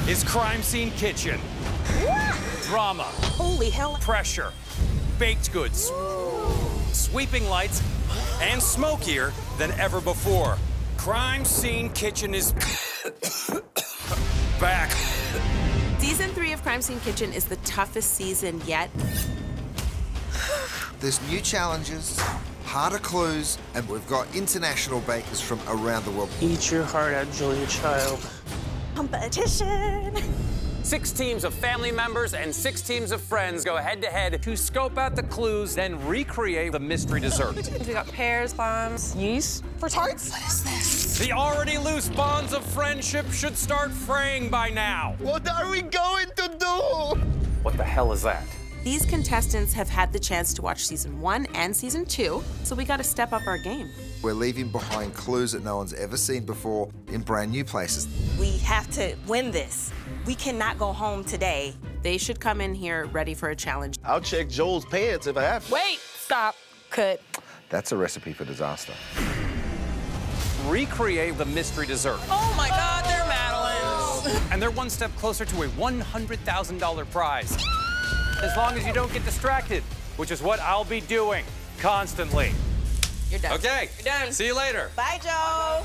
is Crime Scene Kitchen. Drama. Holy hell. Pressure. Baked goods. Sweeping lights. And smokier than ever before. Crime Scene Kitchen is back. Season 3 of Crime Scene Kitchen is the toughest season yet. There's new challenges, harder clues, and we've got international bakers from around the world. Eat your heart out, Julia Child. Competition. 6 teams of family members and 6 teams of friends go head-to-head to scope out the clues, then recreate the mystery dessert. We got pears, bombs, yeast for tarts. What is this? The already loose bonds of friendship should start fraying by now. What are we going to do? What the hell is that? These contestants have had the chance to watch season 1 and season 2, so we got to step up our game. We're leaving behind clues that no one's ever seen before in brand new places. We have to win this. We cannot go home today. They should come in here ready for a challenge. I'll check Joel's pants if I have to. Wait, stop, cut. That's a recipe for disaster. Recreate the mystery dessert. Oh my God, they're Madeleines. And they're one step closer to a $100,000 prize. As long as you don't get distracted, which is what I'll be doing constantly. You're done. Okay. You're done. See you later. Bye, Joe.